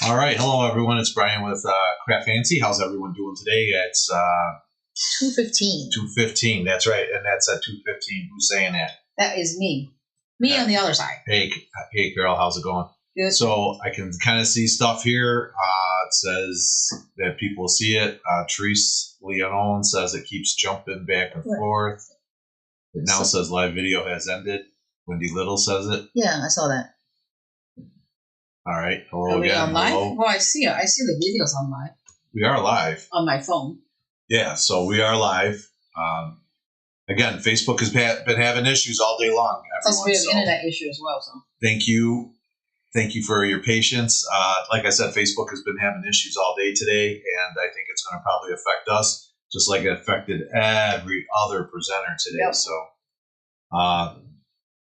All right, hello everyone. It's Brian with Craft Fancy. How's everyone doing today? It's 2:15. 2:15. That's right, and that's at 2:15. Who's saying that? That is me. Me on the other side. Hey, Carol. How's it going? Good. So I can kind of see stuff here. It says that people see it. Therese Leon says it keeps jumping back and forth. It now says live video has ended. Wendy Little says it. Yeah, I saw that. All right. Hello Are we again. on live? Hello. Well, I see it. I see the videos on live. We are live. On my phone. Yeah, so we are live. Again, Facebook has been having issues all day long. Plus, we have internet issue as well. So thank you for your patience. Like I said, Facebook has been having issues all day today, and I think it's going to probably affect us, just like it affected every other presenter today. Yep. So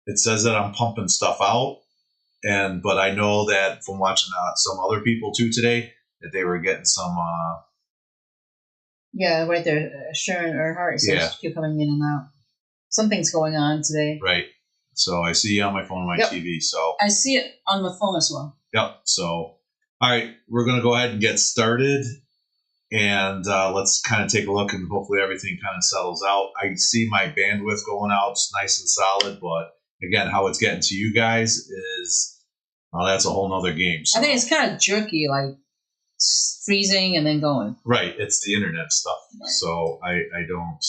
it says that I'm pumping stuff out, but I know that from watching some other people too today that they were getting some. Yeah, right there. Sharon Earhart says keep coming in and out. Something's going on today. Right. So I see you on my phone and my TV. So I see it on the phone as well. Yep. So, all right, we're going to go ahead and get started. And let's kind of take a look, and hopefully everything kind of settles out. I see my bandwidth going out. It's nice and solid. But, again, how it's getting to you guys is that's a whole nother game. So. I think it's kind of jerky, like freezing and then going. Right. It's the internet stuff. Right. So I don't.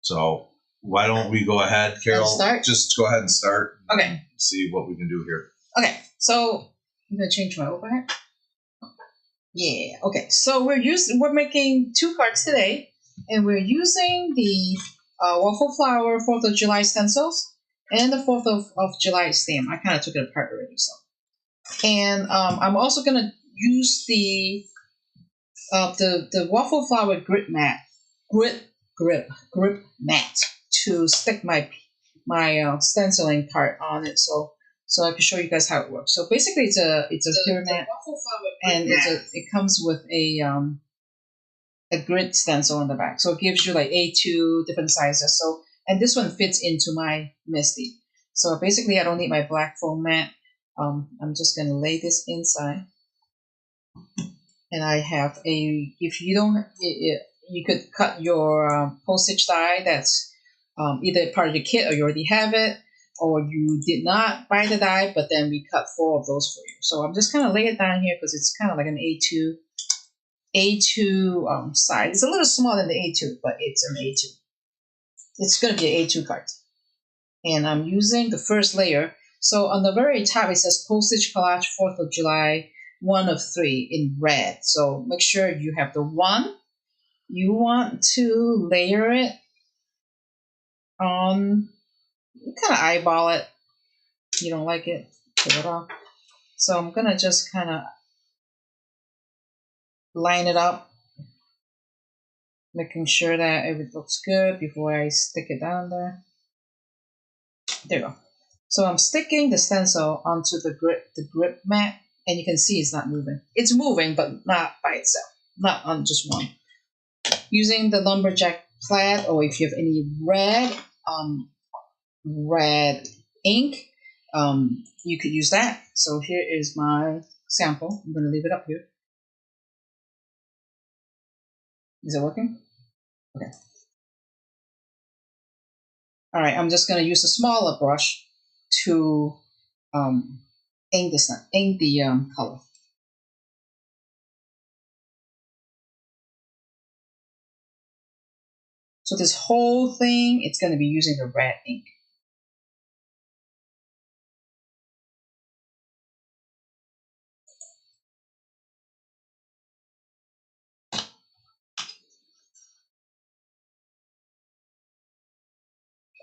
So why don't we go ahead, Carol? Just go ahead and start. Okay. See what we can do here. Okay. So I'm gonna change my overhead. Yeah. Okay. So we're making 2 cards today, and we're using the Waffle Flower 4th of July stencils and the 4th of July stamp. I kind of took it apart already. So, and I'm also gonna use the Waffle Flower grip mat to stick my stenciling part on it, so I can show you guys how it works. So basically, it's a pyramid, and it comes with a grid stencil on the back, so it gives you like A2 different sizes. So, and this one fits into my Misty. So basically, I don't need my black foam mat. I'm just gonna lay this inside. And I have if you don't, you could cut your postage die that's either part of your kit or you already have it, or you did not buy the die, but then we cut 4 of those for you. So I'm just kind of lay it down here because it's kind of like an A2 side. It's a little smaller than the A2, but it's an A2. It's going to be an A2 card. And I'm using the first layer. So on the very top, it says Postage Collage 4th of July. 1 of 3 in red. So make sure you have the 1. You want to layer it on, you kind of eyeball it. You don't like it, take it off. So I'm going to just kind of line it up, making sure that everything looks good before I stick it down there. There you go. So I'm sticking the stencil onto the grip mat. And you can see it's not moving. It's moving, but not by itself. Not on just one. Using the lumberjack plaid, or if you have any red ink, you could use that. So here is my sample. I'm going to leave it up here. Is it working? Okay. All right. I'm just going to use a smaller brush to ink the color. So this whole thing, it's going to be using the red ink.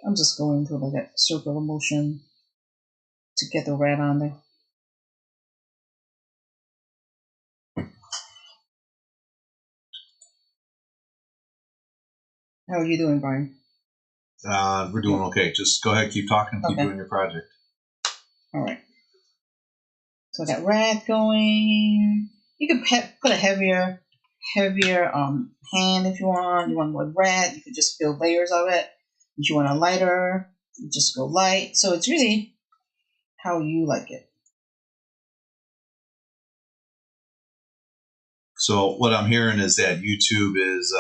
I'm just going through like that circular motion to get the red on there. How are you doing, Brian? We're doing okay. Just go ahead, keep talking, keep doing your project. All right. So I got red going. You could put a heavier hand if you want. You want more red, you could just build layers of it. If you want a lighter, you just go light. So it's really how you like it. So what I'm hearing is that YouTube is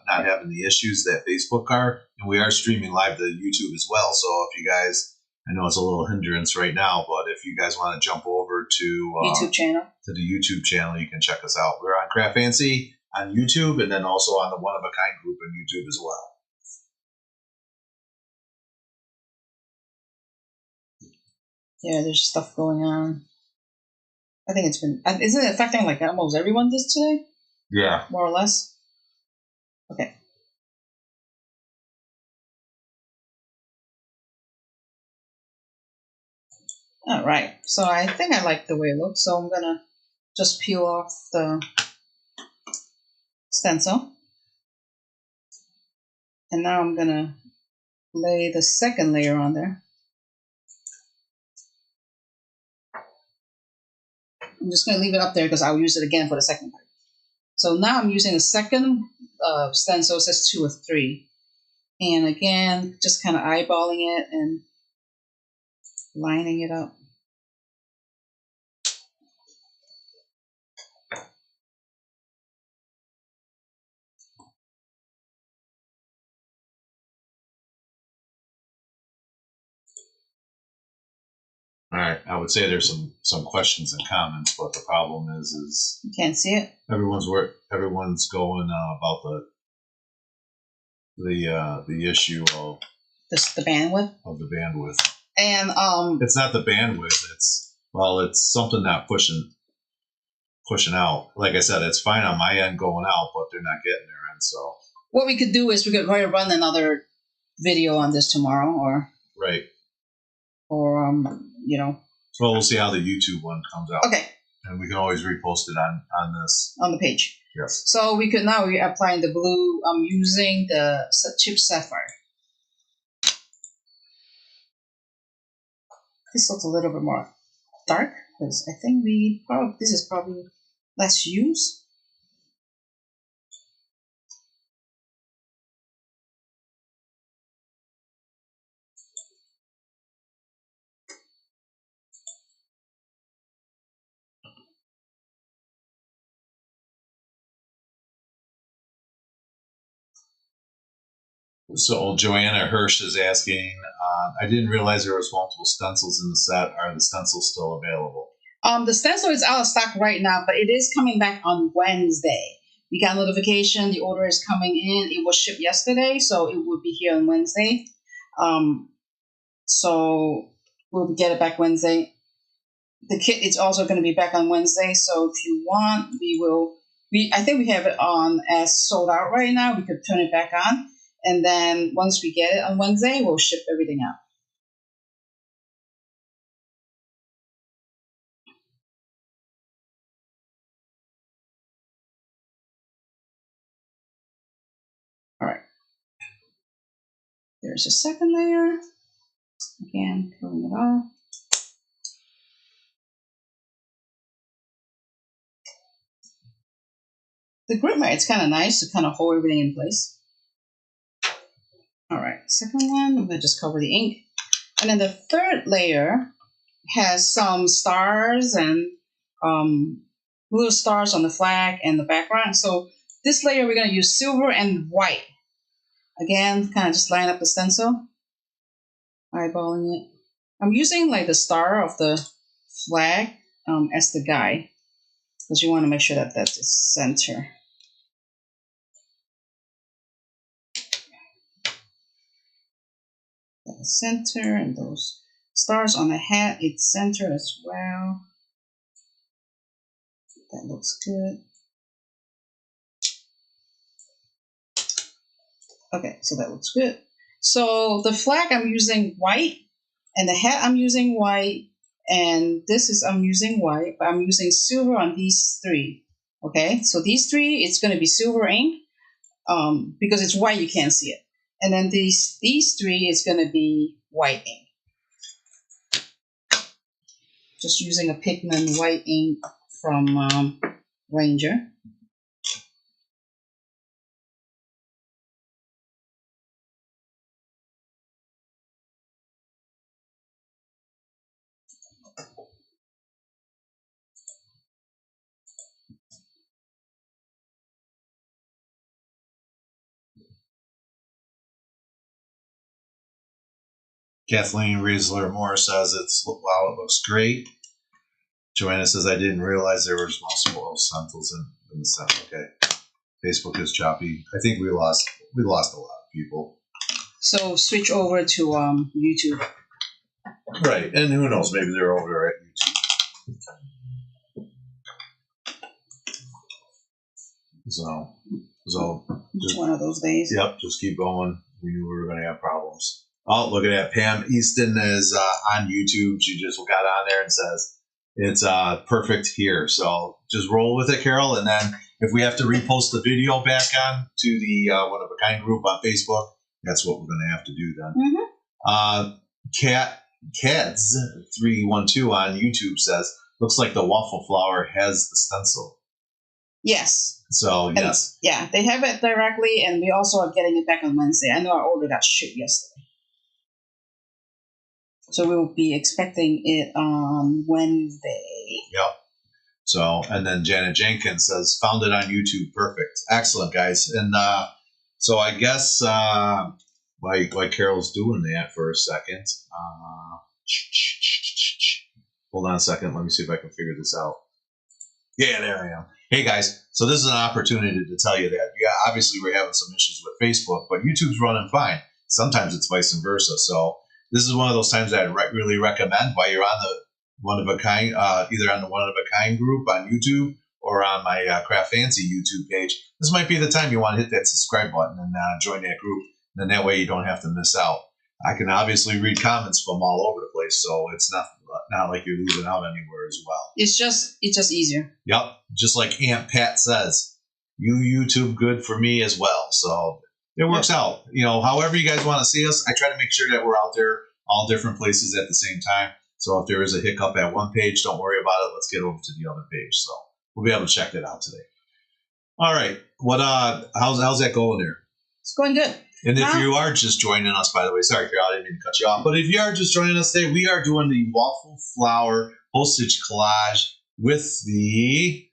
not having the issues that Facebook are, and we are streaming live to YouTube as well. So if you guys, I know it's a little hindrance right now, but if you guys want to jump over to YouTube channel, to the YouTube channel, you can check us out. We're on Craft Fancy on YouTube, and then also on the One of a Kind group on YouTube as well. Yeah, there's stuff going on. I think it's been, isn't it affecting like almost everyone this today? Yeah. More or less? Okay. All right. So I think I like the way it looks. So I'm going to just peel off the stencil. And now I'm going to lay the second layer on there. I'm just going to leave it up there because I'll use it again for the second part. So now I'm using the second stencil. It says 2 or 3. And again, just kind of eyeballing it and lining it up. All right. I would say there's some questions and comments, but the problem is You can't see it. everyone's going about the issue of The bandwidth. of the bandwidth. And It's not the bandwidth. It's something not pushing out. Like I said, it's fine on my end going out, but they're not getting their end. So what we could do is we could run another video on this tomorrow, or right. you know. Well, we'll see how the YouTube one comes out. Okay. And we can always repost it on this. On the page. Yes. So we could now we're applying the blue. I'm using the chip sapphire. This looks a little bit more dark because I think this is probably less used. So Joanna Hirsch is asking, I didn't realize there was multiple stencils in the set. Are the stencils still available? The stencil is out of stock right now, but it is coming back on Wednesday. We got a notification the order is coming in. It was shipped yesterday, so it would be here on Wednesday. So we'll get it back Wednesday. The kit is also going to be back on Wednesday, so if you want, I think we have it on as sold out right now. We could turn it back on, and then once we get it on Wednesday, we'll ship everything out. All right. There's a second layer. Again, peeling it off. The grip mat, it's kind of nice to kind of hold everything in place. All right, second one, I'm going to just cover the ink. And then the third layer has some stars and little stars on the flag and the background. So this layer, we're going to use silver and white. Again, kind of just line up the stencil, eyeballing it. I'm using like the star of the flag as the guide, because you want to make sure that that's the center. The center, and those stars on the hat, it's center as well. That looks good. Okay, so that looks good. So the flag I'm using white, and the hat I'm using white, and I'm using white, but I'm using silver on these 3. Okay, so these 3, it's going to be silver ink, because it's white, you can't see it. And then these 3, it's going to be white ink. Just using a pigment white ink from Ranger. Kathleen Riesler Moore says wow, it looks great. Joanna says I didn't realize there was multiple stencils in the set. Okay. Facebook is choppy. I think we lost a lot of people. So switch over to YouTube. Right, and who knows? Maybe they're over there at YouTube. So Just one of those days. Yep, just keep going. We knew we were going to have problems. Oh, look at that! Pam Easton is on YouTube. She just got on there and says it's perfect here. So just roll with it, Carol, and then if we have to repost the video back on to the One of a Kind group on Facebook, that's what we're going to have to do then. Cats 312 on YouTube says looks like the waffle flower has the stencil. Yes. So yes. Yeah, they have it directly, and we also are getting it back on Wednesday. I know I ordered that shit yesterday. So we will be expecting it on Wednesday. Yep. So, and then Janet Jenkins says, found it on YouTube. Perfect. Excellent, guys. And so I guess while Carol's doing that for a second, hold on a second. Let me see if I can figure this out. Yeah, there I am. Hey, guys. So this is an opportunity to tell you that, yeah, obviously we're having some issues with Facebook, but YouTube's running fine. Sometimes it's vice versa. So this is one of those times that I really recommend while you're on the One of a Kind, either on the One of a Kind group on YouTube or on my Craft Fancy YouTube page. This might be the time you want to hit that subscribe button and join that group. And then that way you don't have to miss out. I can obviously read comments from all over the place, so it's not like you're losing out anywhere as well. It's just easier. Yep, just like Aunt Pat says, you YouTube good for me as well. So it works out. You know, however you guys want to see us, I try to make sure that we're out there all different places at the same time. So if there is a hiccup at one page, don't worry about it. Let's get over to the other page. So we'll be able to check that out today. All right. What how's that going there? It's going good. And if you are just joining us, by the way, sorry, Carol, I didn't mean to cut you off. But if you are just joining us today, we are doing the waffle flower postage collage with the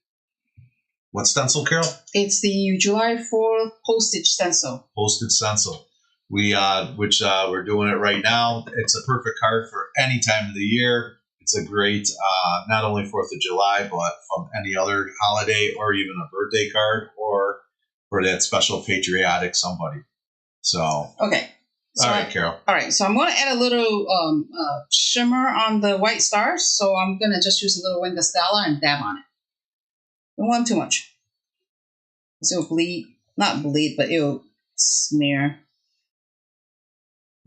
what stencil, Carol? It's the July 4th postage stencil. Postage stencil. We're doing it right now. It's a perfect card for any time of the year. It's a great, not only 4th of July, but from any other holiday or even a birthday card or for that special patriotic somebody. So okay. So all right, Carol. All right. So I'm going to add a little shimmer on the white stars. So I'm going to just use a little Wing Stella and dab on it. Don't want too much. So it'll bleed, not bleed, but it'll smear.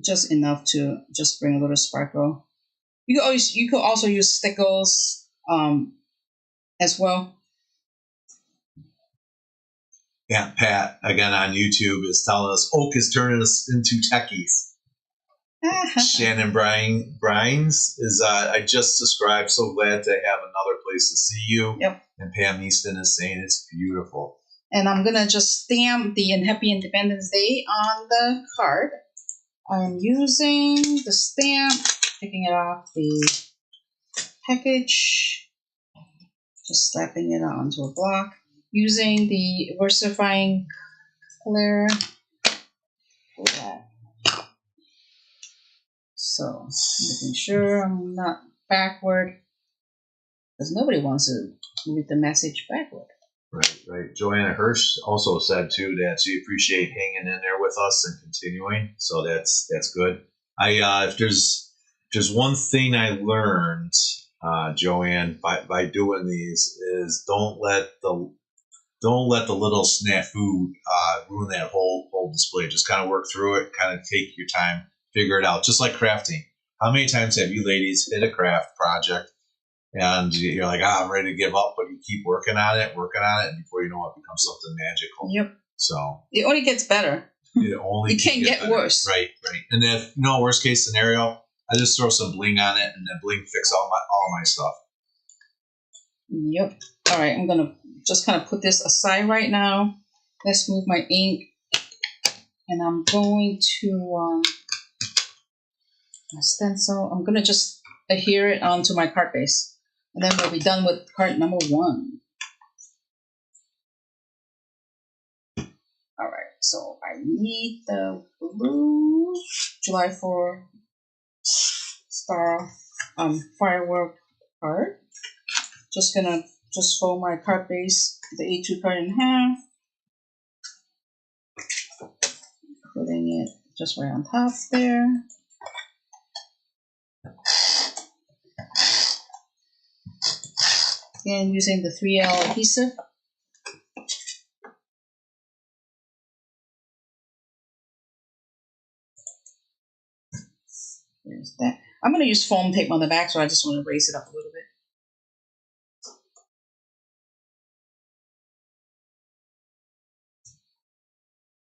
Just enough to just bring a little sparkle. You could also use stickles as well. Aunt Pat again on YouTube is telling us Oak is turning us into techies. Shannon Brines is I just subscribed. So glad to have another place to see you. Yep. And Pam Easton is saying it's beautiful. And I'm gonna just stamp the Happy Independence Day on the card. I'm using the stamp, taking it off the package, just slapping it onto a block, using the versifying color for that. So, making sure I'm not backward, because nobody wants to read the message backward. Right. Joanna Hirsch also said too that she appreciates hanging in there with us and continuing. So that's good. If there's one thing I learned, Joanne, by doing these is don't let the little snafu ruin that whole display. Just kind of work through it, kind of take your time, figure it out. Just like crafting. How many times have you ladies hit a craft project and you're like, I'm ready to give up, but you keep working on it, and before you know it, becomes something magical. Yep. So it only gets better. It can't get worse. Right. And if worst case scenario, I just throw some bling on it, and then bling fix all my stuff. Yep. All right, I'm gonna just kind of put this aside right now. Let's move my ink, and I'm going to my stencil. I'm gonna just adhere it onto my card base. And then we'll be done with card number 1. All right, so I need the blue July 4 star firework card. Just gonna fold my card base, the A2 card in half, putting it just right on top there. Again, using the 3L adhesive. There's that. I'm going to use foam tape on the back, so I just want to raise it up a little bit.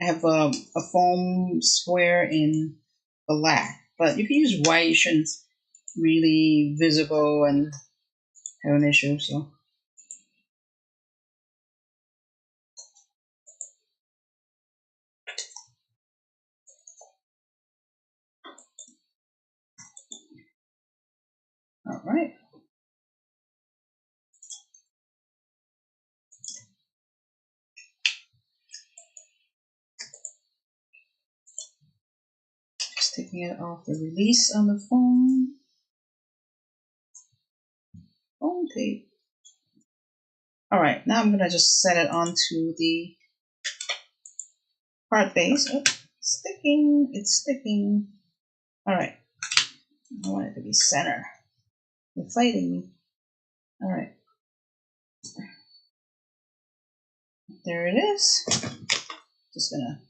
I have a foam square in black, but you can use white. You shouldn't really visible and have an issue. So. All right. Just taking it off the release on the foam tape. All right, now I'm gonna just set it onto the card base. Oh, it's sticking. It's sticking. All right. I want it to be center. You're fighting me. All right. There it is. Just gonna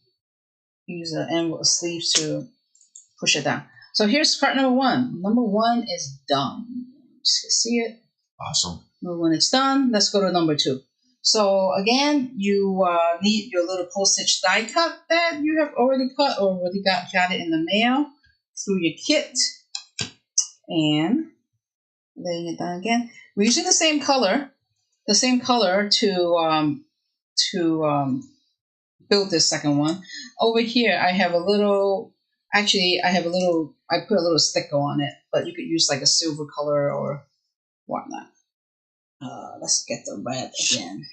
use the envelope sleeves to push it down. So here's card number 1. Number 1 is done. Just can see it. Awesome. When it's done, let's go to number 2. So again, you need your little postage die cut that you have already cut or already got it in the mail through your kit. And laying it down again. We're using the same color to build this second one. Over here, I have a little. Actually, I put a little sticker on it, but you could use like a silver color or whatnot. Let's get the red again.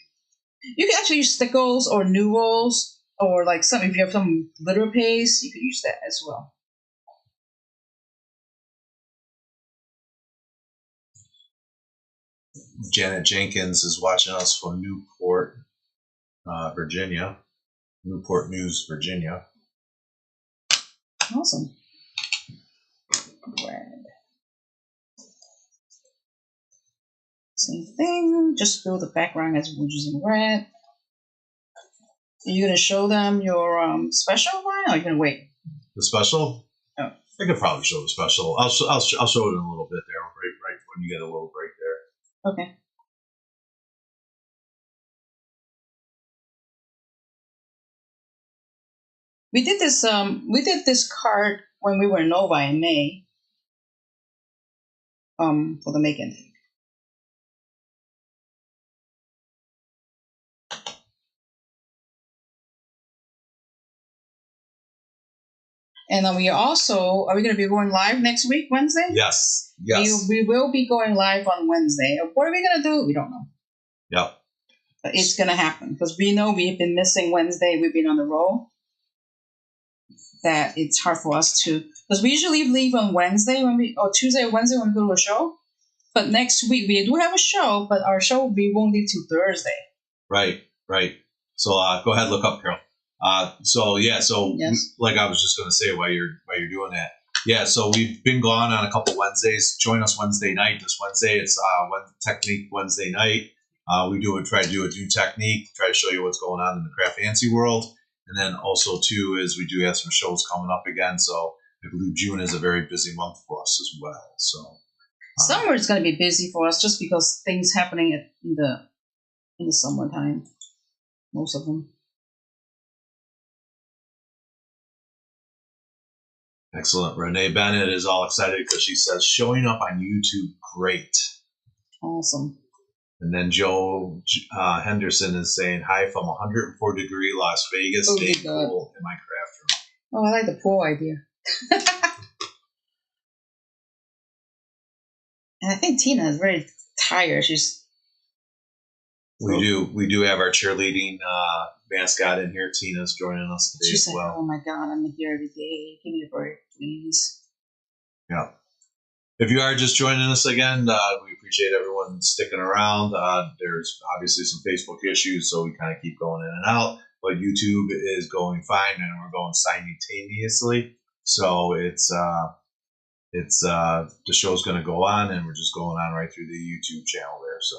You can actually use stickles or new rolls, or like if you have some glitter paste, you could use that as well. Janet Jenkins is watching us from Newport, Virginia. Newport News, Virginia. Awesome. Red. Same thing. Just fill the background as we're using red. Are you going to show them your special one, or are you going to wait? The special? Oh. I could probably show the special. I'll show it in a little bit there, right when you get a little break there. Okay. We did this card when we were in Nova in May. For the make-in. And then are we going to be going live next week, Wednesday? Yes. We will be going live on Wednesday. What are we going to do? We don't know. Yep. But it's going to happen because we know we've been missing Wednesday. We've been on the roll. That it's hard for us to, because we usually leave on Wednesday or Tuesday or Wednesday when we go to a show. But next week we do have a show, but our show we won't leave till Thursday. Right. So go ahead, look up, Carol. Yes. Like I was just going to say while you're doing that. Yeah, so we've been gone on a couple Wednesdays. Join us Wednesday night. This Wednesday, it's Technique Wednesday night. We try to do a new technique, try to show you what's going on in the craft fancy world. And then also, too, is we do have some shows coming up again. So I believe June is a very busy month for us as well. So summer is going to be busy for us just because things happening in the summertime. Most of them. Excellent. Renee Bennett is all excited because she says, showing up on YouTube, great. Awesome. And then Joe Henderson is saying, hi from 104-degree Las Vegas. Stay cool in my craft room. Oh, I like the pool idea. And I think Tina is very tired. We do have our cheerleading mascot in here. Tina's joining us today as well. Oh my God, I'm here every day. Give me a break, please. Yeah. If you are just joining us again, we appreciate everyone sticking around. There's obviously some Facebook issues, so we kind of keep going in and out. But YouTube is going fine, and we're going simultaneously. So it's the show's going to go on, and we're just going on right through the YouTube channel there. So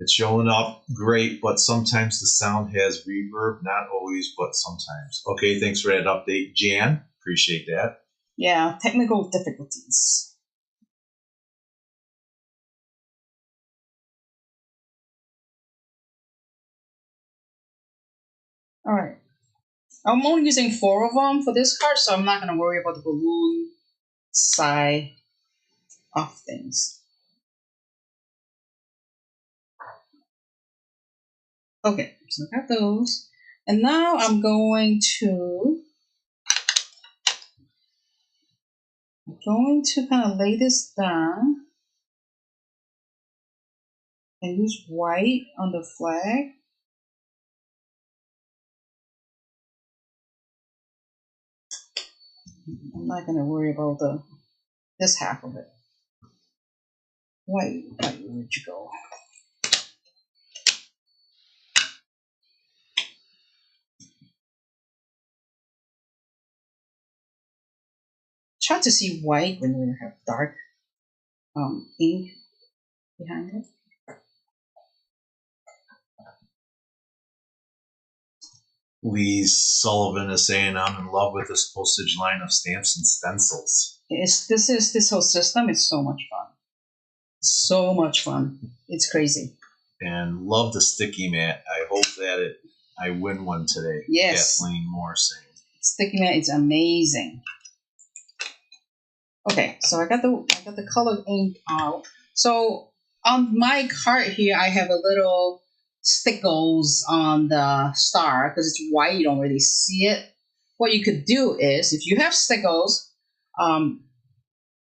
it's showing up great, but sometimes the sound has reverb. Not always, but sometimes. Okay, thanks for that update, Jan. Appreciate that. Yeah, technical difficulties. All right. I'm only using 4 of them for this card, so I'm not going to worry about the balloon side of things. Okay, so I got those. And now I'm going to kind of lay this down and use white on the flag. I'm not going to worry about this half of it. White, where'd you go? Try to see white when you have dark ink behind it. Lee Sullivan is saying, I'm in love with this postage line of stamps and stencils. This whole system is so much fun. So much fun. It's crazy. And love the sticky mat. I hope that I win one today. Yes. Kathleen Moore saying. Sticky mat is amazing. Okay, so I got the colored ink out. So on my card here, I have a little stickles on the star because it's white. You don't really see it. What you could do is, if you have stickles,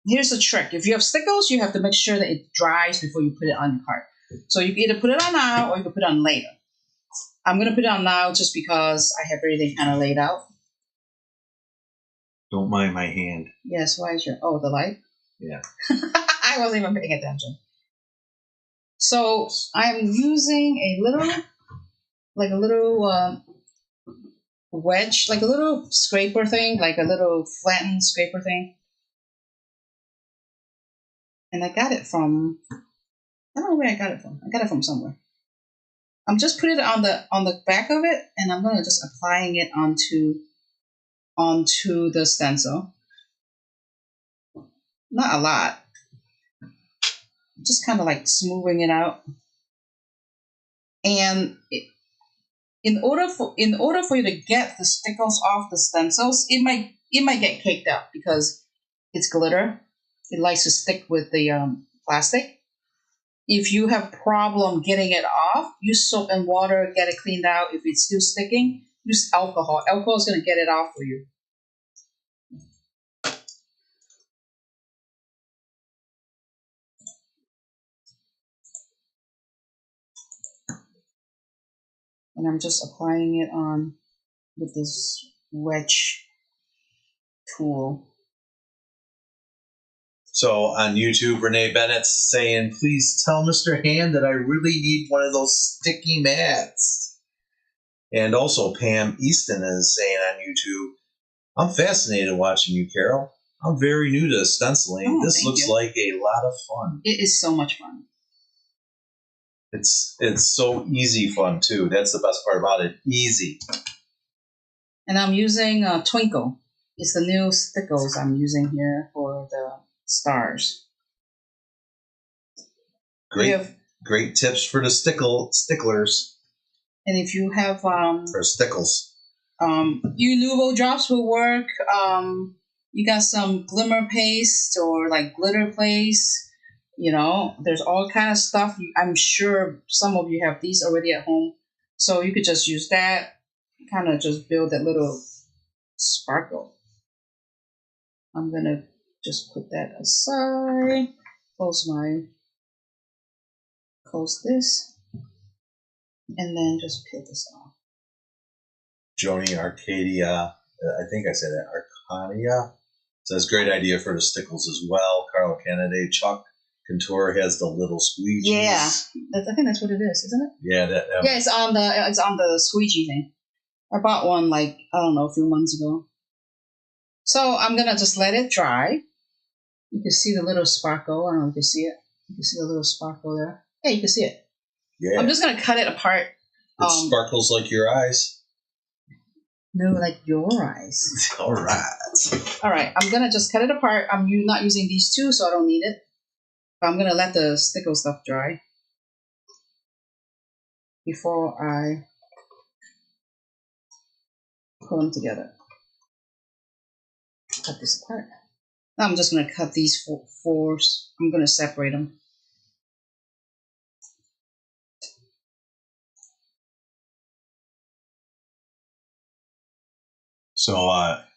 here's the trick. If you have stickles, you have to make sure that it dries before you put it on your card. So you can either put it on now or you can put it on later. I'm going to put it on now just because I have everything kind of laid out. Don't mind my hand. Yes, why is the light? Yeah. I wasn't even paying attention. So I'm using a little wedge, like a little scraper thing, like a little flattened scraper thing. And I got it from, I don't know where I got it from. I got it from somewhere. I'm just putting it on the back of it, and I'm gonna just applying it onto the stencil. Not a lot. Just kind of like smoothing it out. And in order for you to get the stickles off the stencils, it might get caked up because it's glitter. It likes to stick with the plastic. If you have problem getting it off, use soap and water, get it cleaned out. If it's still sticking, use alcohol. Alcohol is going to get it off for you. And I'm just applying it on with this wedge tool. So on YouTube, Renee Bennett's saying, please tell Mr. Hand that I really need one of those sticky mats. And also Pam Easton is saying on YouTube, I'm fascinated watching you, Carol. I'm very new to stenciling. Oh, this looks like a lot of fun. It is so much fun. It's so easy fun, too. That's the best part about it. Easy. And I'm using Twinkle. It's the new stickles I'm using here for the stars. Great tips for the sticklers. And if you have or stickles. Nouveau drops will work. You got some glimmer paste or like glitter paste. You know, there's all kind of stuff. I'm sure some of you have these already at home, so you could just use that. Kind of just build that little sparkle. I'm gonna just put that aside. Close this, and then just peel this off. Joni Arcadia, I think I said that, Arcadia Says great idea for the stickles as well. Carl Kennedy, Chuck Contour has the little squeegees. Yeah, I think that's what it is, isn't it? Yeah, that Yeah, it's on the squeegee thing. I bought one like I don't know a few months ago. So I'm gonna just let it dry. You can see the little sparkle. I don't know if you can see it. You can see the little sparkle there. Yeah, you can see it. Yeah. I'm just gonna cut it apart. It sparkles like your eyes. No, like your eyes. All right. All right, I'm gonna just cut it apart. I'm not using these two, so I don't need it. But I'm gonna let the stickle stuff dry before I pull them together. Cut this apart. Now I'm just gonna cut these four. I'm gonna separate them. So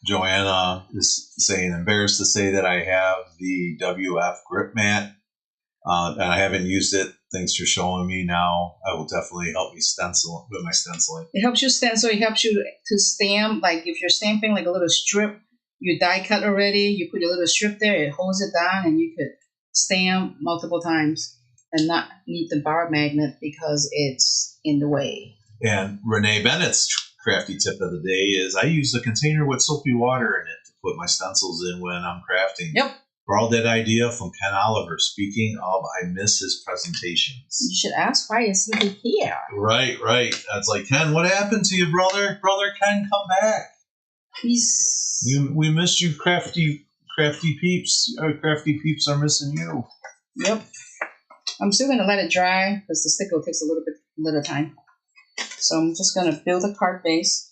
Joanna is saying, embarrassed to say that I have the WF grip mat, and I haven't used it. Thanks for showing me. Now I will definitely help me stencil with my stenciling. It helps you stencil. It helps you to stamp. Like if you're stamping like a little strip, you die cut already. You put a little strip there. It holds it down, and you could stamp multiple times and not need the bar magnet because it's in the way. And Renee Bennett's crafty tip of the day is I use a container with soapy water in it to put my stencils in when I'm crafting. Yep. Borrowed that idea from Ken Oliver. Speaking of, I miss his presentations. You should ask why is he here. Right. That's like, Ken, what happened to you, brother? Brother Ken, come back. We missed you, crafty peeps. Crafty peeps are missing you. Yep. I'm still gonna let it dry because the stickle takes a little time. So I'm just gonna build a card base.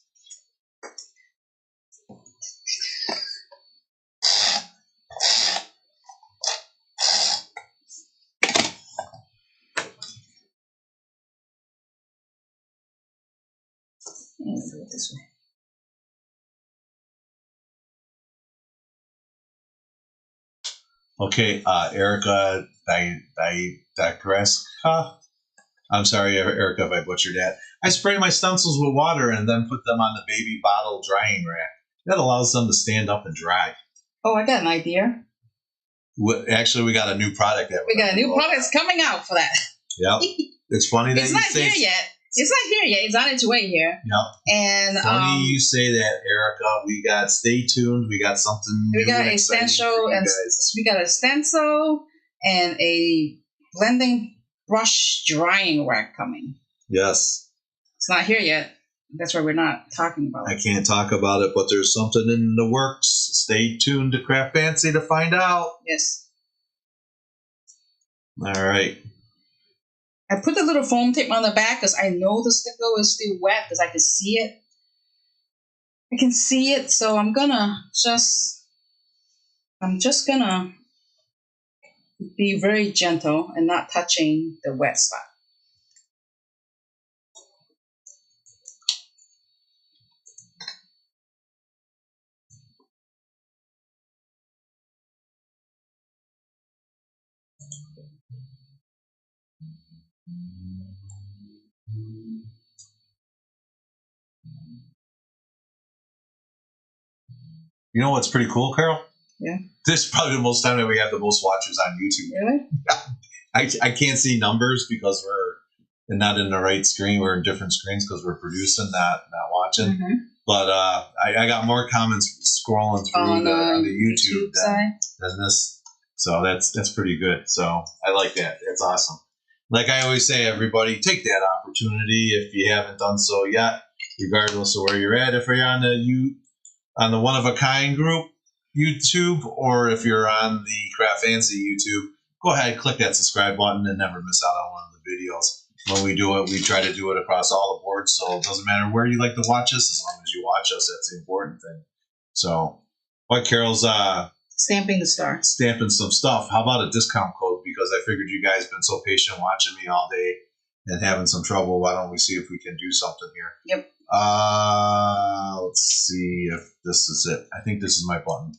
And do it this way. Okay, Erica Dagreska. I'm sorry, Erica, if I butchered that. I spray my stencils with water and then put them on the baby bottle drying rack. That allows them to stand up and dry. Oh, I got an idea. Actually, we got a new product. We got a new product that's coming out for that. Yep. It's funny that it's not here yet. It's not here yet. It's on its way here. Yep. And funny you say that, Erica. We got stay tuned. We got something new. We got a stencil and we got a stencil and a blending brush drying rack coming. Yes. It's not here yet. That's why we're not talking about it. I can't talk about it, but there's something in the works. Stay tuned to Craft Fancy to find out. Yes. All right. I put the little foam tape on the back because I know the stickle is still wet because I can see it. I can see it, so I'm just gonna be very gentle and not touching the wet spot. You know what's pretty cool, Carol? Yeah. This is probably the most time that we have the most watchers on YouTube. Really? I can't see numbers because we're not in the right screen. We're in different screens because we're producing, not watching. Mm-hmm. But I got more comments scrolling through on the YouTube than this. So that's pretty good. So I like that. That's awesome. Like I always say, everybody, take that opportunity if you haven't done so yet, regardless of where you're at. If you're on the One of a Kind group YouTube, or if you're on the Craft Fancy YouTube, go ahead, click that subscribe button and never miss out on one of the videos. When we do it, we try to do it across all the boards, so it doesn't matter where you like to watch us, as long as you watch us. That's the important thing. So, what Carol's stamping the star. Stamping some stuff. How about a discount code? Because I figured you guys been so patient watching me all day and having some trouble. Why don't we see if we can do something here? Yep. Let's see if this is it. I think this is my button.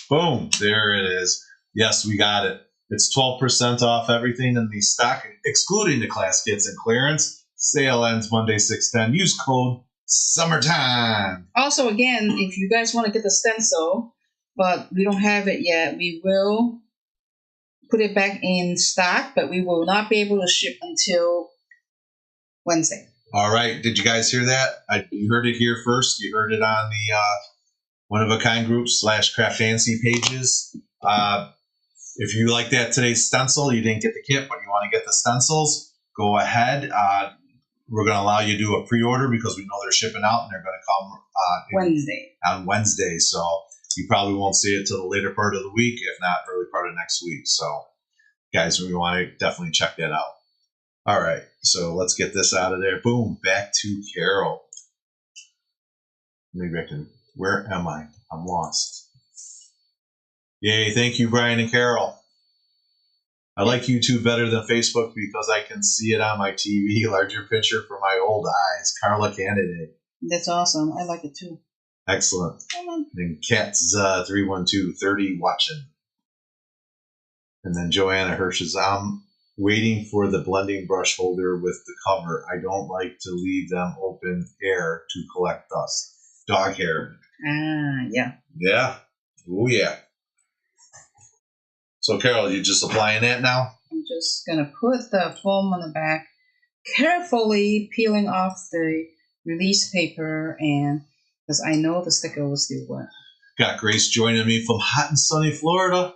Boom. There it is. Yes, we got it. It's 12% off everything in the stock, excluding the class kits and clearance. Sale ends Monday, 6/10. Use code SUMMERTIME. Also, again, if you guys want to get the stencil, but we don't have it yet. We will put it back in stock, but we will not be able to ship until Wednesday. All right. Did you guys hear that? You heard it here first. You heard it on the One of a Kind Group / Craft Fancy pages. If you like that today's stencil, you didn't get the kit, but you want to get the stencils, go ahead. We're going to allow you to do a pre-order because we know they're shipping out and they're going to come on Wednesday. So you probably won't see it till the later part of the week, if not early part of next week. So guys, we want to definitely check that out. All right, so let's get this out of there. Boom, back to Carol. Maybe I can, where am I? I'm lost. Yay, thank you, Brian and Carol. I like YouTube better than Facebook because I can see it on my TV, larger picture for my old eyes. Carla Candidate. That's awesome. I like it too. Excellent. And Cats 31230 watching. And then Joanna Hirsch's, I'm waiting for the blending brush holder with the cover. I don't like to leave them open air to collect dust. Dog hair. Yeah. Yeah. Oh, yeah. So, Carol, you just applying that now? I'm just going to put the foam on the back, carefully peeling off the release paper, and because I know the sticker will still wet. Got Grace joining me from hot and sunny Florida.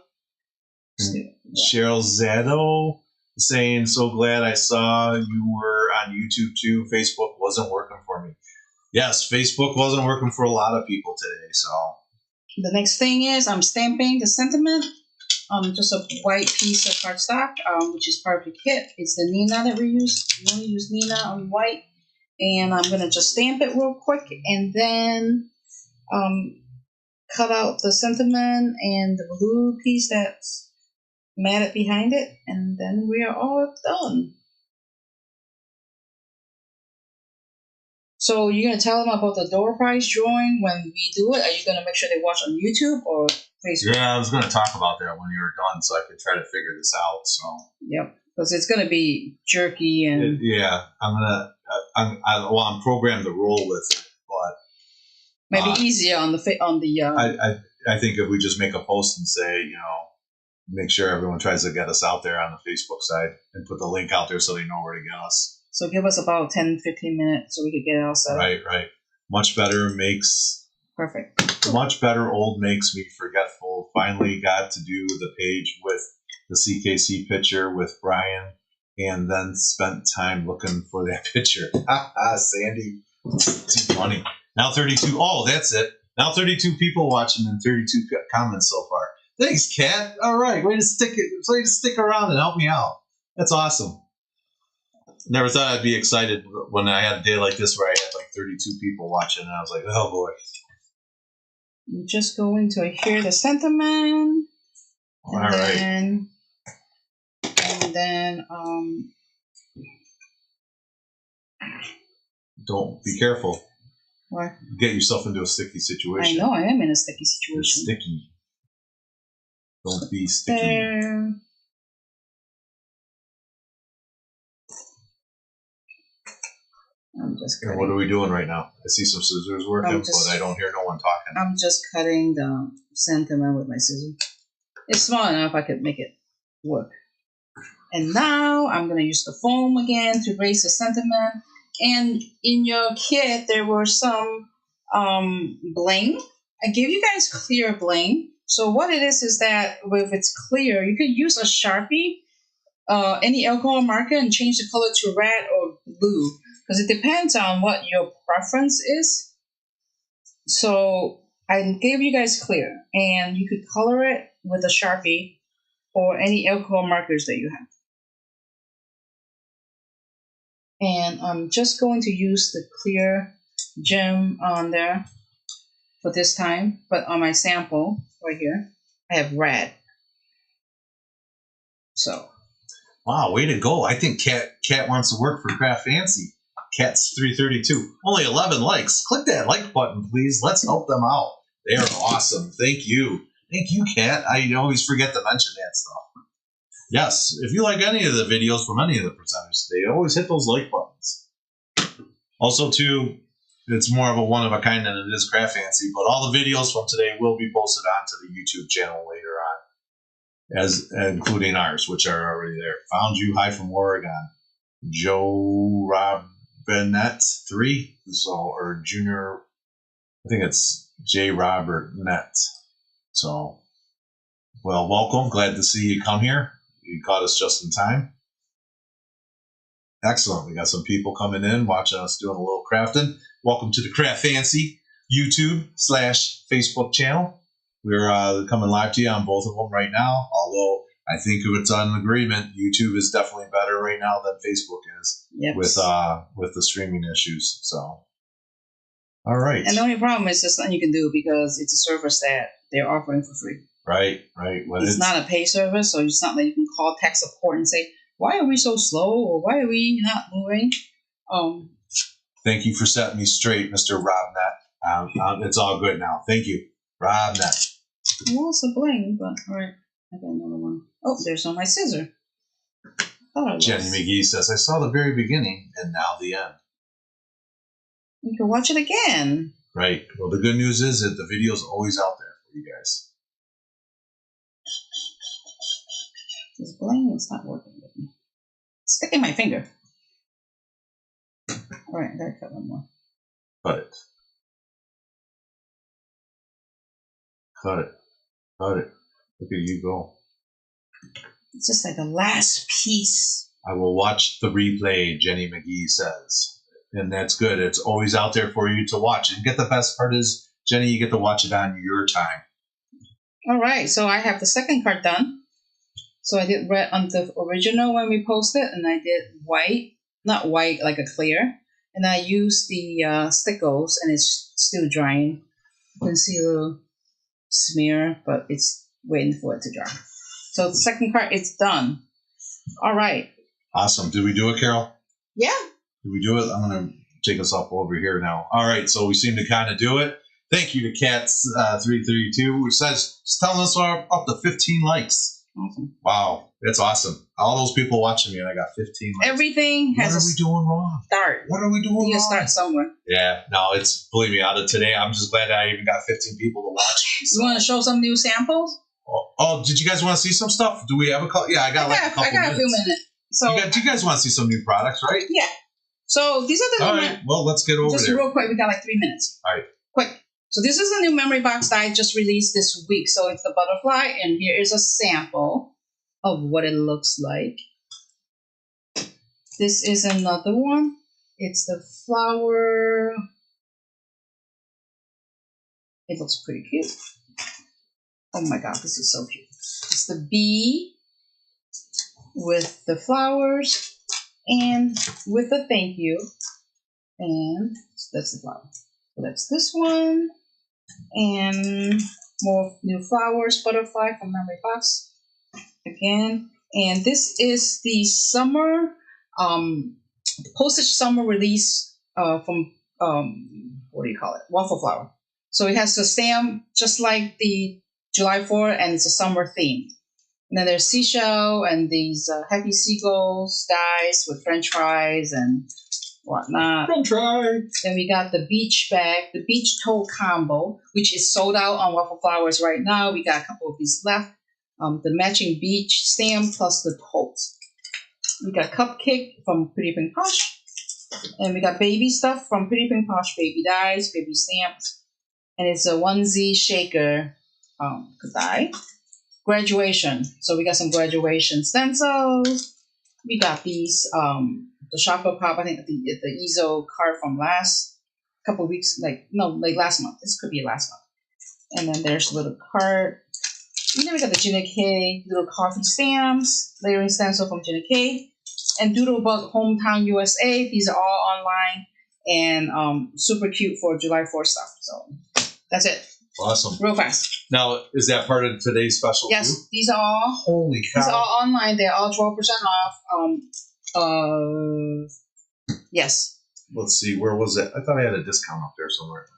Cheryl Zado saying, so glad I saw you were on YouTube too. Facebook wasn't working for me. Yes, Facebook wasn't working for a lot of people today. So the next thing is I'm stamping the sentiment on just a white piece of cardstock, which is part of the kit. It's the Nina that we use. We only use Nina on white. And I'm going to just stamp it real quick and then cut out the sentiment and the blue piece that's matted behind it, and then we are all done. So you're going to tell them about the door prize drawing when we do it? Are you going to make sure they watch on YouTube or Facebook? Yeah, I was going to talk about that when you were done so I could try to figure this out. So yep, because it's going to be jerky and... yeah, I'm programmed to roll with it, but... maybe easier on the... I think if we just make a post and say, make sure everyone tries to get us out there on the Facebook side and put the link out there so they know where to get us. So give us about 10, 15 minutes so we could get it all set up. Right. Much better makes... perfect. Much better old makes me forgetful. Finally got to do the page with the CKC picture with Brian and then spent time looking for that picture. Sandy. Too funny. Now 32. Oh, that's it. Now 32 people watching and 32 comments so far. Thanks, Kat. All right, way to stick around and help me out. That's awesome. Never thought I'd be excited when I had a day like this where I had like 32 people watching, and I was like, oh boy. I'm just going to adhere the sentiment. All right. And then don't be careful. What? Get yourself into a sticky situation. I know I am in a sticky situation. You're sticky. Don't be sticky. There. I'm just cutting. And what are we doing right now? I see some scissors working, but I don't hear no one talking. I'm just cutting the sentiment with my scissors. It's small enough I could make it work. And now I'm going to use the foam again to raise the sentiment. And in your kit, there were some bling. I gave you guys clear bling. So what it is that if it's clear, you can use a Sharpie, any alcohol marker, and change the color to red or blue. Because it depends on what your preference is. So I gave you guys clear. And you could color it with a Sharpie or any alcohol markers that you have. And I'm just going to use the clear gem on there for this time. But on my sample right here, I have red. So. Wow, way to go. I think Kat wants to work for Craft Fancy. Cat's 332. Only 11 likes. Click that like button, please. Let's help them out. They are awesome. Thank you. Thank you, Kat. I always forget to mention that stuff. Yes, if you like any of the videos from any of the presenters, they always hit those like buttons. Also, too, it's more of a one of a kind than it is Craft Fancy. But all the videos from today will be posted onto the YouTube channel later on, as including ours, which are already there. Found you, hi from Oregon. Joe Robinette 3, so or Junior, I think it's J Robert Net. So, well, welcome. Glad to see you come here. You caught us just in time. Excellent. We got some people coming in, watching us doing a little crafting. Welcome to the Craft Fancy YouTube/Facebook channel. We're coming live to you on both of them right now. Although I think if it's on agreement, YouTube is definitely better right now than Facebook is. Yep. With the streaming issues. So, all right. And the only problem is there's nothing you can do because it's a service that they're offering for free. Right. Well, it's not a pay service, so it's not like you can call tech support and say, why are we so slow, or why are we not moving? Thank you for setting me straight, Mr. Robnet. It's all good now. Thank you, Robnet. Well, it's a bling, but all right. I got another one. Oh, there's on my scissor. Jenny McGee says, I saw the very beginning and now the end. You can watch it again. Right. Well, the good news is that the video is always out there for you guys. This bling is not working with me. It's sticking my finger. All right, I gotta cut one more. Cut it. Look at you go. It's just like the last piece. I will watch the replay, Jenny McGee says. And that's good. It's always out there for you to watch. And get the best part is, Jenny, you get to watch it on your time. All right, so I have the second card done. So I did red on the original when we posted, and I did white, not white, like a clear. And I used the stickles, and it's still drying. You can see a little smear, but it's waiting for it to dry. So the second card, it's done. All right. Awesome. Did we do it, Carol? Yeah. Did we do it? I'm going to take us up over here now. All right, so we seem to kind of do it. Thank you to Cats332, which says, it's telling us we're up to 15 likes. Awesome. Wow, that's awesome. All those people watching me, and I got 15 likes. Everything has What are we doing wrong? Start. What are we doing wrong? You start somewhere. Yeah, no, it's, believe me, out of today, I'm just glad I even got 15 people to watch me. So. You want to show some new samples? Oh, did you guys want to see some stuff? Do we have a couple? Yeah, I got a couple minutes. A few minutes. So you guys want to see some new products, right? Yeah. So these are the all right. Well, let's get over just there. Real quick. We got like 3 minutes. All right. Quick. So this is a new memory box that I just released this week. So it's the butterfly, and here is a sample of what it looks like. This is another one. It's the flower. It looks pretty cute. Oh my God, this is so cute. It's the bee with the flowers and with a thank you. And that's the flower. So that's this one. And more new flowers, butterfly from Memory Box. Again. And this is the summer, Postage summer release from, what do you call it? Waffle flower. So it has the stamp just like the July 4th, and it's a summer theme. And then there's seashell and these happy seagulls dies with French fries and whatnot. French fries. Then we got the beach bag, the beach toe combo, which is sold out on Waffle Flowers right now. We got a couple of these left. The matching beach stamp plus the tote. We got cupcake from Pretty Pink Posh. And we got baby stuff from Pretty Pink Posh, baby dies, baby stamps. And it's a onesie shaker die. Graduation. So we got some graduation stencils. We got these, the chocolate pop, I think the Ezo card from last couple weeks, like last month. This could be last month. And then there's a little card. And then we got the Gina K little coffee stamps, layering stencil from Gina K, and Doodlebug Hometown USA. These are all online and super cute for July 4th stuff. So that's it. Awesome. Real fast. Now, is that part of today's special? Yes, too? these are all. Holy cow! These are all online. They're all 12% off. Yes. Let's see. Where was it? I thought I had a discount up there somewhere.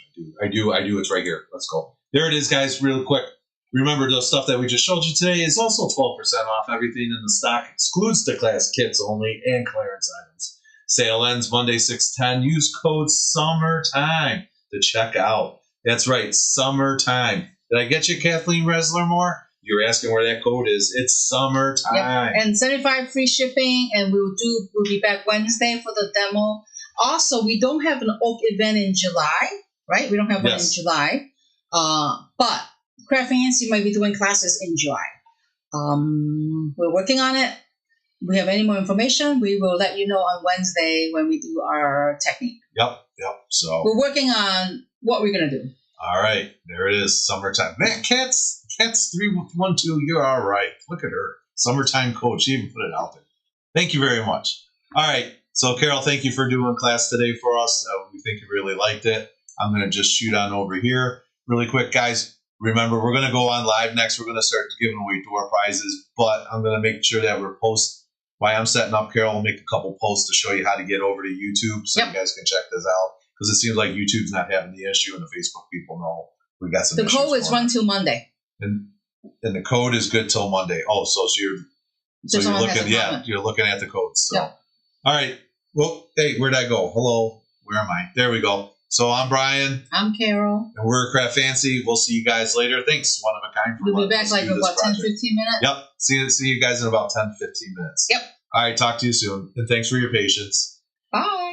I do. It's right here. Let's go. There it is, guys. Real quick. Remember, the stuff that we just showed you today is also 12% off. Everything in the stock excludes the class kits only and clearance items. Sale ends Monday 6/10. Use code SUMMERTIME to check out. That's right, summertime. Did I get you, Kathleen Resler Moore? You're asking where that code is. It's summertime. Yep. And 75 free shipping, and we'll be back Wednesday for the demo. Also, we don't have an Oak event in July, right? We don't have one in July. But Craft Fancy might be doing classes in July. We're working on it. If we have any more information, we will let you know on Wednesday when we do our technique. Yep. So we're working on what we're gonna do. All right, there it is, summertime. Man, Cats 312, you're all right. Look at her, summertime coach. She even put it out there. Thank you very much. All right, so Carol, thank you for doing class today for us. We think you really liked it. I'm gonna just shoot on over here really quick, guys. Remember, we're gonna go on live next. We're gonna start giving away door prizes, but I'm gonna make sure that we're while I'm setting up, Carol will make a couple posts to show you how to get over to YouTube so you guys can check this out. Because it seems like YouTube's not having the issue, and the Facebook people know we got some. The code is run till Monday, and the code is good till Monday. Oh, so you're looking, you're looking at the codes. So, all right. Well, hey, where'd I go? Hello, where am I? There we go. So I'm Brian. I'm Carol. And we're Craft Fancy. We'll see you guys later. Thanks, One of a Kind. We'll be back like in about 10, 15 minutes. Yep. See you guys in about 10, 15 minutes. Yep. All right. Talk to you soon. And thanks for your patience. Bye.